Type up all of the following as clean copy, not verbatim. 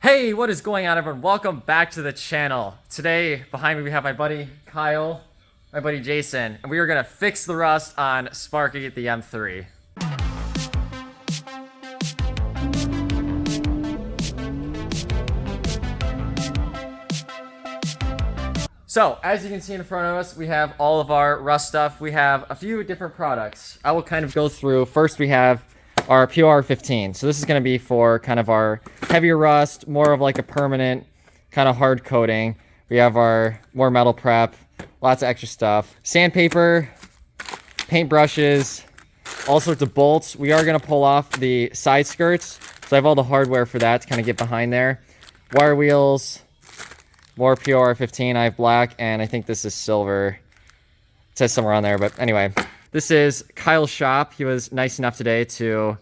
Hey, what is going on, everyone? Welcome back to the channel. Today, behind me, we have my buddy Kyle, my buddy Jason, and we are going to fix the rust on Sparky the M3. So, as you can see in front of us, we have all of our rust stuff. We have a few different products. I will kind of go through. First, we have our PR15. So this is going to be for kind of our heavier rust, more of like a permanent kind of hard coating. We have our more metal prep, lots of extra stuff. Sandpaper, paint brushes, all sorts of bolts. We are going to pull off the side skirts. So I have all the hardware for that to kind of get behind there. Wire wheels, more PR15. I have black, and I think this is silver. It says somewhere on there, but anyway. This is Kyle's shop. He was nice enough today to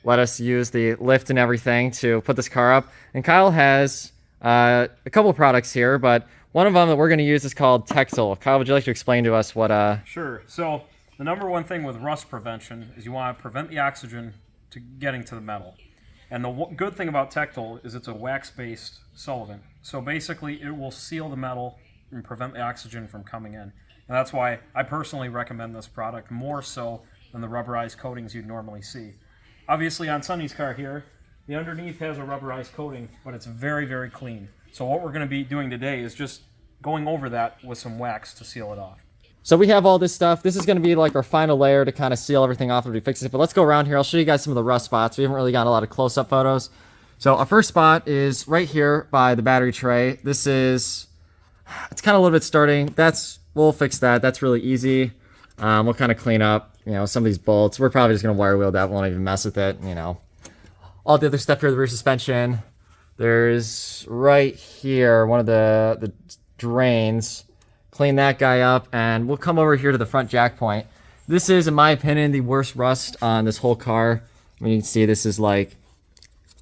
let us use the lift and everything to put this car up. And Kyle has a couple products here, but one of them that we're going to use is called Tektyl. Kyle, would you like to explain to us what... Sure. So the number one thing with rust prevention is you want to prevent the oxygen to getting to the metal. And the good thing about Tektyl is it's a wax-based solvent. So basically it will seal the metal and prevent the oxygen from coming in. And that's why I personally recommend this product more so than the rubberized coatings you'd normally see. Obviously on Sonny's car here, the underneath has a rubberized coating, but it's very, very clean. So what we're going to be doing today is just going over that with some wax to seal it off. So we have all this stuff. This is going to be like our final layer to kind of seal everything off after we fix it. But let's go around here. I'll show you guys some of the rust spots. We haven't really got a lot of close-up photos. So our first spot is right here by the battery tray. This is, it's kind of a little bit starting. We'll fix that. That's really easy. We'll kind of clean up, some of these bolts. We're probably just going to wire wheel that. Won't even mess with it, All the other stuff here, the rear suspension. There's right here, one of the drains. Clean that guy up, and we'll come over here to the front jack point. This is, in my opinion, the worst rust on this whole car. I mean, you can see this is like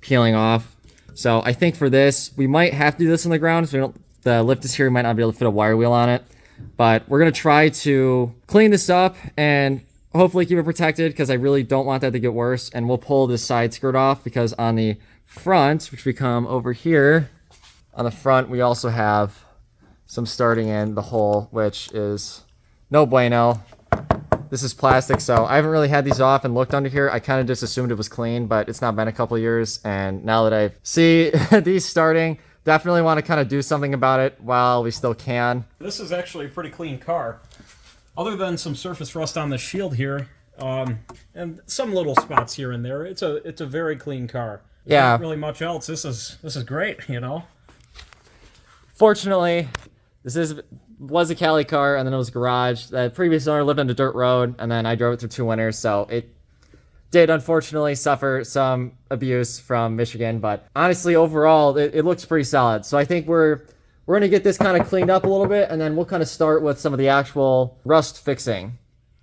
peeling off. So I think for this, we might have to do this on the ground. So the lift is here, we might not be able to fit a wire wheel on it. But we're going to try to clean this up and hopefully keep it protected because I really don't want that to get worse. And we'll pull this side skirt off because on the front, which we come over here, on the front, we also have some starting in the hole, which is no bueno. This is plastic, so I haven't really had these off and looked under here. I kind of just assumed it was clean, but it's not been a couple of years. And now that I see these starting, definitely want to kind of do something about it while we still can. This is actually a pretty clean car. Other than some surface rust on the shield here, and some little spots here and there, it's a very clean car. There's not really much else. This is great, Fortunately, this was a Cali car, and then it was a garage. The previous owner lived on a dirt road, and then I drove it through 2 winters, so it did unfortunately suffer some abuse from Michigan. But honestly, overall, it looks pretty solid. So I think we're going to get this kind of cleaned up a little bit, and then we'll kind of start with some of the actual rust fixing.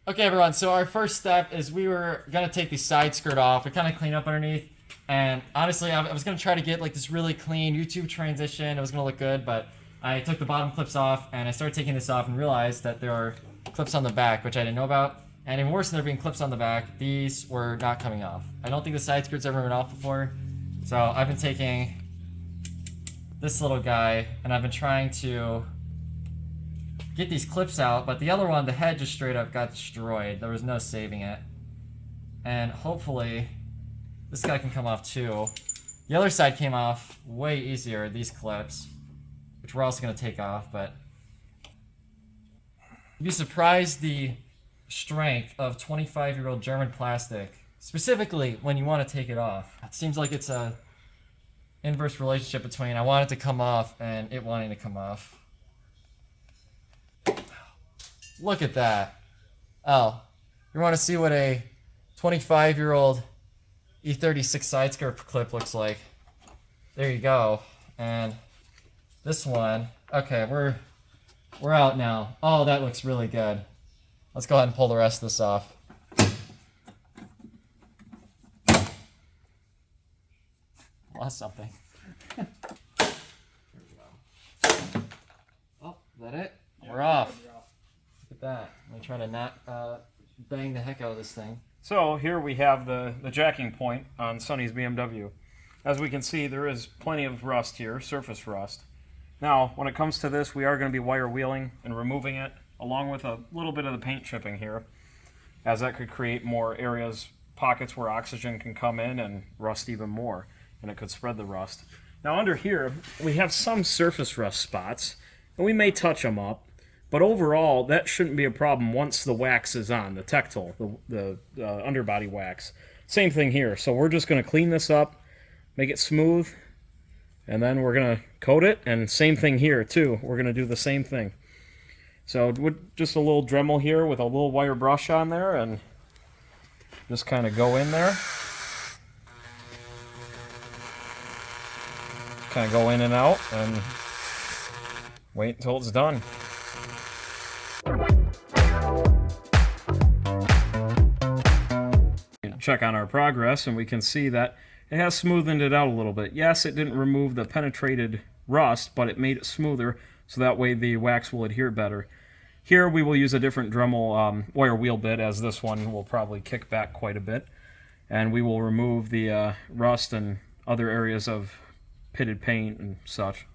Okay, everyone, so our first step is we were going to take the side skirt off. We kind of clean up underneath, and honestly, I was going to try to get like this really clean YouTube transition. It was going to look good, but I took the bottom clips off, and I started taking this off and realized that there are clips on the back, which I didn't know about. And even worse than there being clips on the back, these were not coming off. I don't think the side skirt's ever been off before. So I've been taking this little guy, and I've been trying to get these clips out, but the other one, the head just straight up got destroyed. There was no saving it. And hopefully, this guy can come off too. The other side came off way easier, these clips, which we're also going to take off, but you'd be surprised the strength of 25-year-old German plastic, specifically when you want to take it off. It seems like it's a inverse relationship between I want it to come off and it wanting to come off. Look at that. Oh, you want to see what a 25-year-old E36 side skirt clip looks like? There you go. And this one, okay, we're out now. Oh, that looks really good. Let's go ahead and pull the rest of this off. Lost something. There we go. Oh, is that it? Yeah, we're off. Look at that. Let me try to not bang the heck out of this thing. So here we have the jacking point on Sonny's BMW. as we can see, there is plenty of rust here, surface rust. Now, when it comes to this, we are going to be wire wheeling and removing it, along with a little bit of the paint chipping here, as that could create more areas, pockets where oxygen can come in and rust even more, and it could spread the rust. Now under here, we have some surface rust spots, and we may touch them up, but overall, that shouldn't be a problem once the wax is on, the Tektyl, the underbody wax. Same thing here, so we're just going to clean this up, make it smooth, and then we're going to coat it, and same thing here too. We're going to do the same thing. So with just a little Dremel here with a little wire brush on there, and just kind of go in there. Kind of go in and out, and wait until it's done. Check on our progress, and we can see that it has smoothened it out a little bit. Yes, it didn't remove the penetrated rust, but it made it smoother, so that way the wax will adhere better. Here we will use a different Dremel wire wheel bit, as this one will probably kick back quite a bit. And we will remove the rust and other areas of pitted paint and such.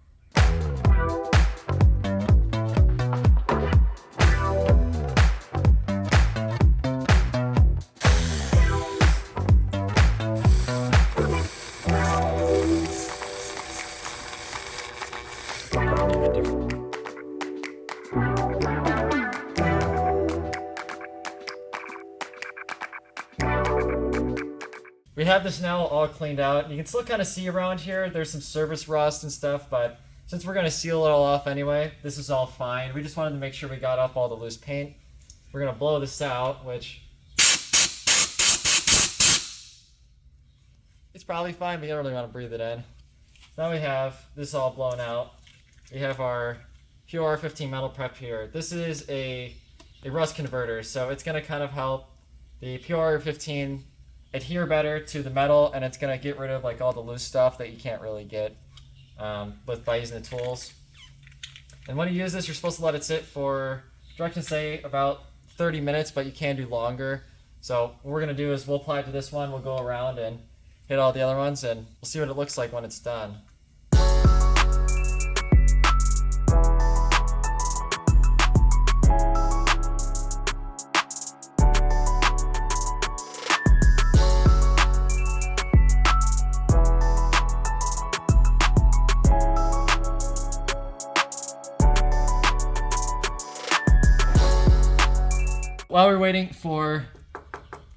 We have this now all cleaned out. You can still kind of see around here, there's some surface rust and stuff, but since we're going to seal it all off anyway, this is all fine. We just wanted to make sure we got off all the loose paint. We're going to blow this out, which it's probably fine, but you don't really want to breathe it in. So now we have this all blown out. We have our PR15 metal prep here. This is a rust converter, so it's going to kind of help the PR15 adhere better to the metal, and it's going to get rid of like all the loose stuff that you can't really get by using the tools. And when you use this, you're supposed to let it sit for, directions say about 30 minutes, but you can do longer. So what we're going to do is we'll apply it to this one, we'll go around and hit all the other ones, and we'll see what it looks like when it's done. While we're waiting for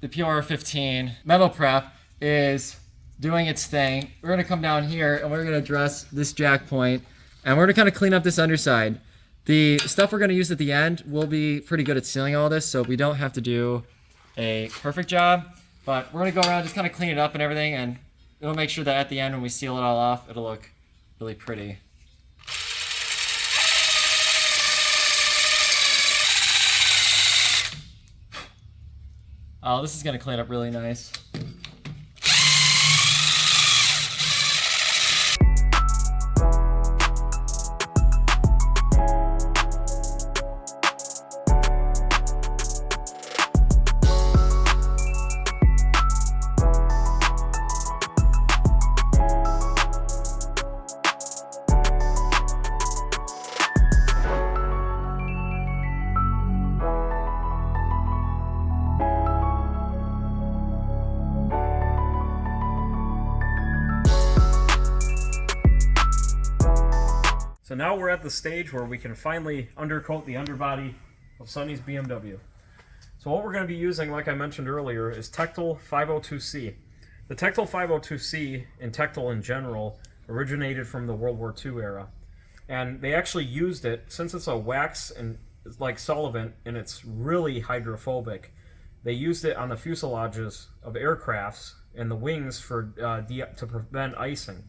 the PR15, metal prep is doing its thing. We're going to come down here and we're going to address this jack point, and we're going to kind of clean up this underside. The stuff we're going to use at the end will be pretty good at sealing all this, so we don't have to do a perfect job, but we're going to go around, just kind of clean it up and everything, and it'll make sure that at the end when we seal it all off, it'll look really pretty. Oh, this is going to clean up really nice. So now we're at the stage where we can finally undercoat the underbody of Sonny's BMW. So what we're going to be using, like I mentioned earlier, is Tektyl 502C. The Tektyl 502C and Tektyl in general originated from the World War II era. And they actually used it, since it's a wax and it's like solvent and it's really hydrophobic, they used it on the fuselages of aircrafts and the wings for to prevent icing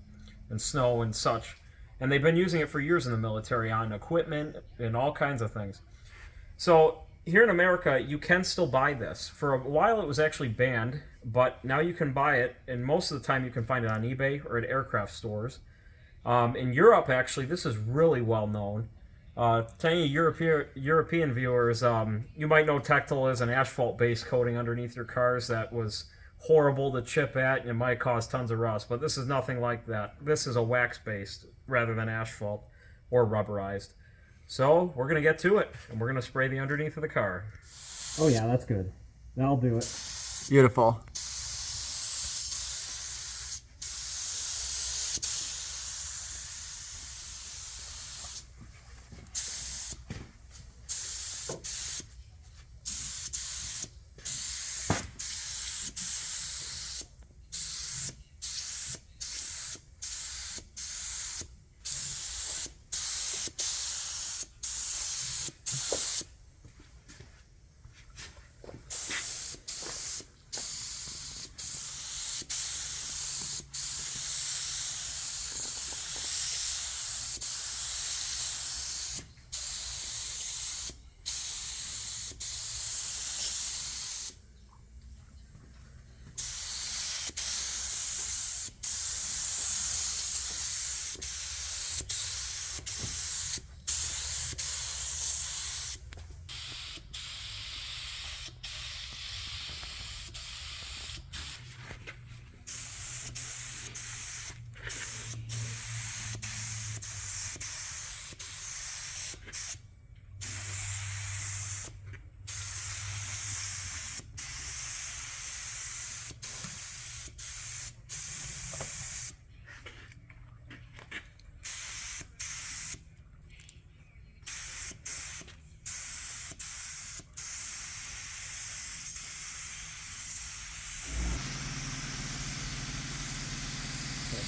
and snow and such. And they've been using it for years in the military on equipment and all kinds of things. So here in America, you can still buy this. For a while it was actually banned, but now you can buy it, and most of the time you can find it on eBay or at aircraft stores. In Europe, actually, this is really well known. To any European viewers, you might know Tektyl as an asphalt-based coating underneath your cars that was horrible to chip at and it might cause tons of rust, but this is nothing like that. This is a wax-based rather than asphalt or rubberized. So we're going to get to it, and we're going to spray the underneath of the car. Oh yeah, that's good. That'll do it. Beautiful.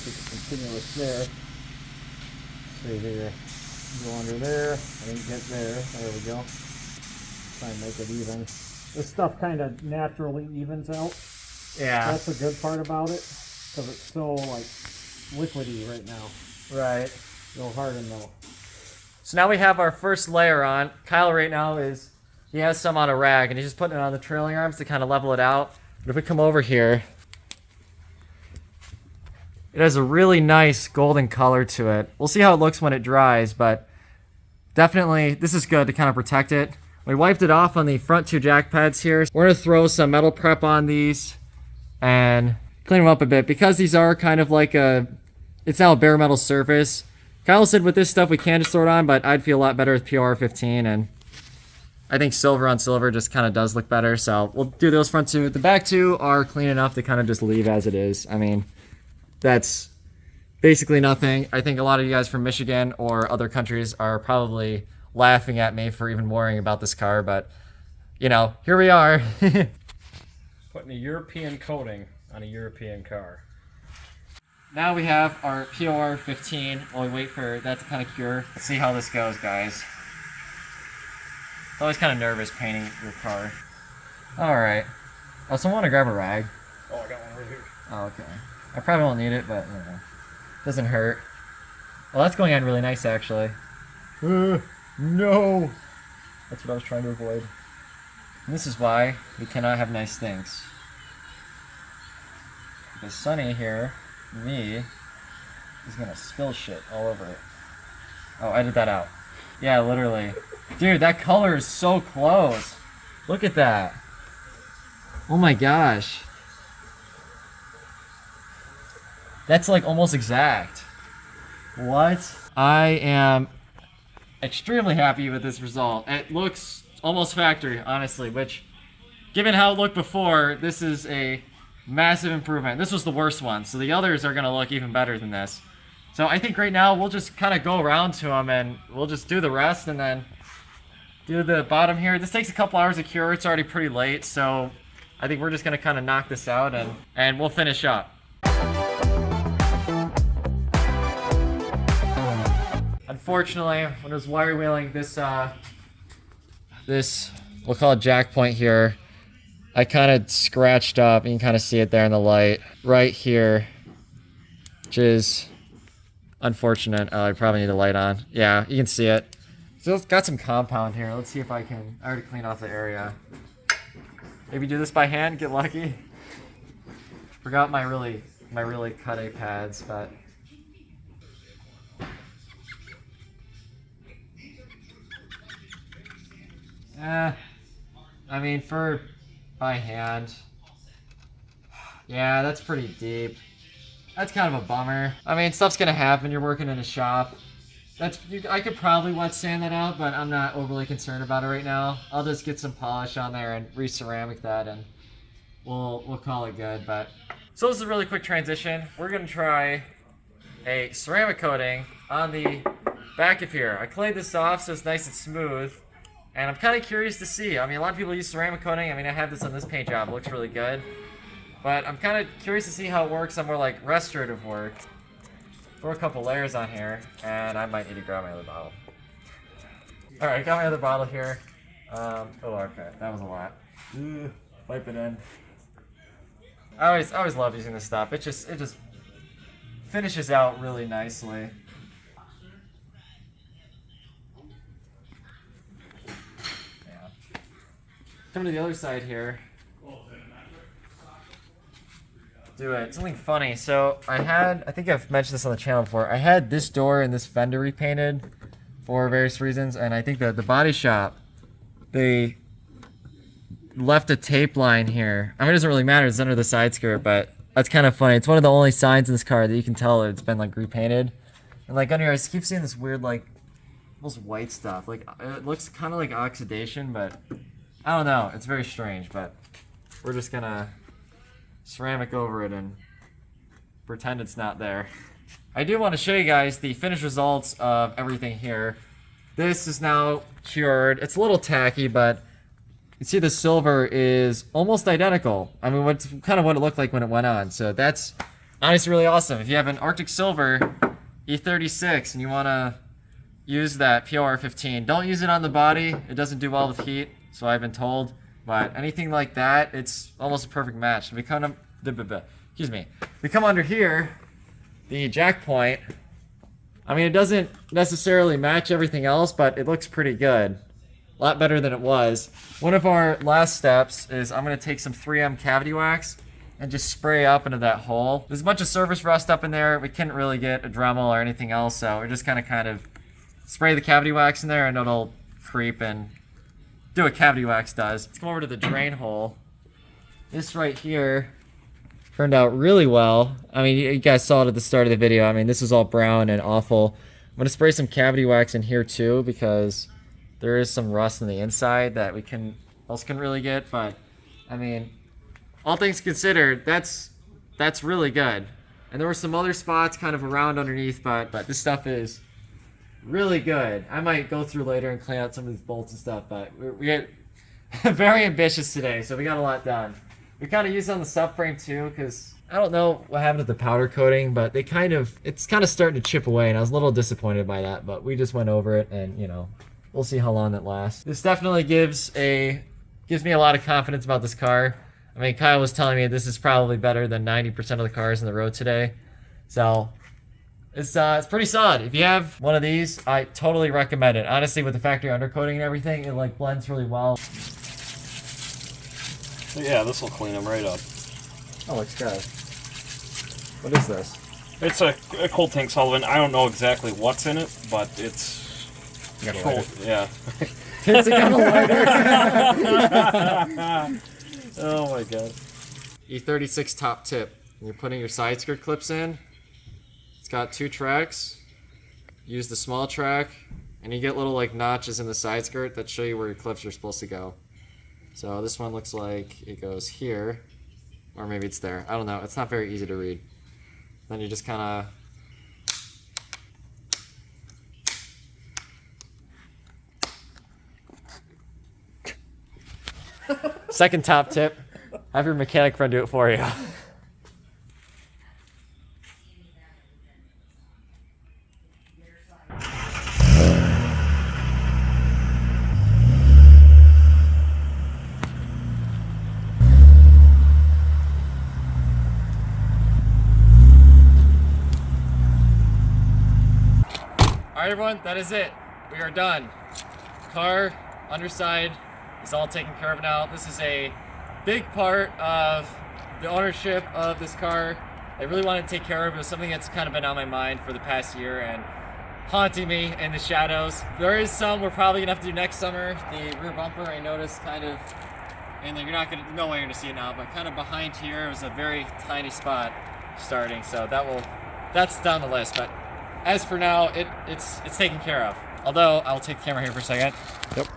Keep it continuous there. See here, go under there. I didn't get there. There we go. Try and make it even. This stuff kind of naturally evens out. Yeah. That's the good part about it, because it's so like liquidy right now. Right. It'll harden though. So now we have our first layer on. Kyle right now he has some on a rag and he's just putting it on the trailing arms to kind of level it out. But if we come over here, it has a really nice golden color to it. We'll see how it looks when it dries, but definitely this is good to kind of protect it. We wiped it off on the front two jack pads here. We're gonna throw some metal prep on these and clean them up a bit because these are kind of like it's now a bare metal surface. Kyle said with this stuff we can just throw it on, but I'd feel a lot better with POR 15, and I think silver on silver just kind of does look better. So we'll do those front two. The back two are clean enough to kind of just leave as it is. I mean, that's basically nothing. I think a lot of you guys from Michigan or other countries are probably laughing at me for even worrying about this car, but you know, here we are. Putting a European coating on a European car. Now we have our POR 15 while we wait for that to kind of cure. Let's see how this goes, guys. It's always kind of nervous painting your car. Alright. Oh, someone want to grab a rag? Oh, I got one right here. Oh, okay. I probably won't need it, but you know, doesn't hurt. Well, that's going on really nice, actually. No! That's what I was trying to avoid. And this is why we cannot have nice things. Because Sonny here, me, is gonna spill shit all over it. Oh, edit that out. Yeah, literally. Dude, that color is so close. Look at that. Oh my gosh. That's like almost exact. What? I am extremely happy with this result. It looks almost factory, honestly, which, given how it looked before, this is a massive improvement. This was the worst one, so the others are gonna look even better than this. So I think right now we'll just kind of go around to them and we'll just do the rest and then do the bottom here. This takes a couple hours to cure. It's already pretty late, so I think we're just gonna kind of knock this out and we'll finish up. Unfortunately, when I was wire wheeling this we'll call it jack point here, I kind of scratched up. You can kind of see it there in the light right here, which is unfortunate. Oh, I probably need the light on. Yeah, you can see it. So it's got some compound here. Let's see if I already cleaned off the area. Maybe do this by hand, get lucky. Forgot my really cut A pads, but I mean, for by hand, Yeah, that's pretty deep. That's kind of a bummer. I mean, stuff's gonna happen. You're working in a shop. I could probably wet sand that out, but I'm not overly concerned about it right now. I'll just get some polish on there and re-ceramic that, and we'll call it good. But so this is a really quick transition. We're gonna try a ceramic coating on the back of here. I clayed this off so it's nice and smooth, and I'm kind of curious to see. I mean, a lot of people use ceramic coating. I mean, I have this on this paint job. It looks really good, but I'm kind of curious to see how it works on more like restorative work. Throw a couple layers on here, and I might need to grab my other bottle. All right, I got my other bottle here. Oh, okay, that was a lot. Wipe it in. I always love using this stuff. It just finishes out really nicely. Yeah. Coming to the other side here. Do it. Something funny. So I think I've mentioned this on the channel before. I had this door and this fender repainted for various reasons, and I think that the body shop, they left a tape line here. I mean, it doesn't really matter. It's under the side skirt, but that's kind of funny. It's one of the only signs in this car that you can tell it's been like repainted. And like under here, I keep seeing this weird like almost white stuff. Like it looks kind of like oxidation, but I don't know. It's very strange, but we're just gonna ceramic over it and pretend it's not there. I do want to show you guys the finished results of everything here. This is now cured. It's a little tacky, but you see the silver is almost identical. I mean, what's kind of what it looked like when it went on. So that's honestly really awesome. If you have an Arctic Silver E36 and you want to use that POR15, don't use it on the body. It doesn't do well with heat, so I've been told. But anything like that, it's almost a perfect match. We come under here, the jack point. I mean, it doesn't necessarily match everything else, but it looks pretty good. A lot better than it was. One of our last steps is I'm going to take some 3M cavity wax and just spray up into that hole. There's a bunch of surface rust up in there. We couldn't really get a Dremel or anything else, so we're just kind of spray the cavity wax in there and it'll creep and do what cavity wax does. Let's come over to the drain hole. This right here turned out really well. I mean, you guys saw it at the start of the video. I mean, this is all brown and awful. I'm gonna spray some cavity wax in here too because there is some rust on the inside that we couldn't really get. But I mean, all things considered, that's really good. And there were some other spots kind of around underneath, but this stuff is really good. I might go through later and clean out some of these bolts and stuff, but we get very ambitious today, so we got a lot done. We kind of used it on the subframe too, because I don't know what happened to the powder coating, but it's kind of starting to chip away, and I was a little disappointed by that, but we just went over it, and you know, we'll see how long that lasts. This definitely gives me a lot of confidence about this car. I mean, Kyle was telling me this is probably better than 90% of the cars on the road today, so it's pretty solid. If you have one of these, I totally recommend it. Honestly, with the factory undercoating and everything, it like blends really well. Yeah, this will clean them right up. Oh, looks good. What is this? It's a cold tank solvent. I don't know exactly what's in it, but it's cold. Yeah. It's a kind of lighter. Oh my god. E36 Top Tip. You're putting your side skirt clips in. It's got 2 tracks. Use the small track, and you get little like notches in the side skirt that show you where your clips are supposed to go. So this one looks like it goes here, or maybe it's there. I don't know. It's not very easy to read. Then you just kind of... Second top tip, have your mechanic friend do it for you. Alright everyone, that is it. We are done. Car, underside, is all taken care of now. This is a big part of the ownership of this car. I really wanted to take care of it. It was something that's kind of been on my mind for the past year and haunting me in the shadows. There is some we're probably gonna have to do next summer. The rear bumper I noticed kind of and then no way you're gonna see it now, but kind of behind here was a very tiny spot starting, so that's down the list. But as for now, it's taken care of. Although I'll take the camera here for a second. Yep.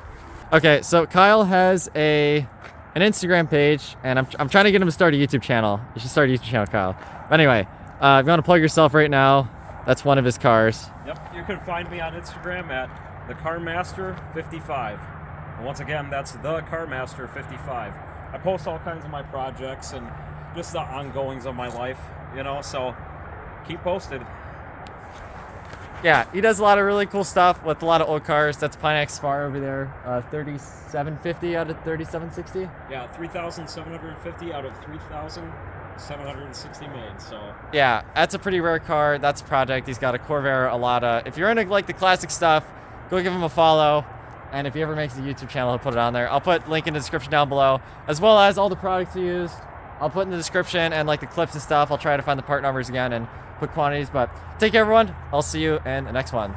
Okay, so Kyle has an Instagram page, and I'm trying to get him to start a YouTube channel. You should start a YouTube channel, Kyle. But anyway, if you want to plug yourself right now, that's one of his cars. Yep, you can find me on Instagram at thecarmaster55. And once again, that's thecarmaster55. I post all kinds of my projects and just the ongoings of my life, you know, so keep posted. Yeah, he does a lot of really cool stuff with a lot of old cars. That's Pinex Spar over there, 3750 out of 3760. Yeah, 3,750 out of 3,760 made. So yeah, that's a pretty rare car. That's a project. He's got a Corvair, a Lada. If you're into like the classic stuff, go give him a follow. And if he ever makes a YouTube channel, he'll put it on there. I'll put link in the description down below, as well as all the products he used. I'll put in the description and like the clips and stuff. I'll try to find the part numbers again and put quantities. But take care, everyone. I'll see you in the next one.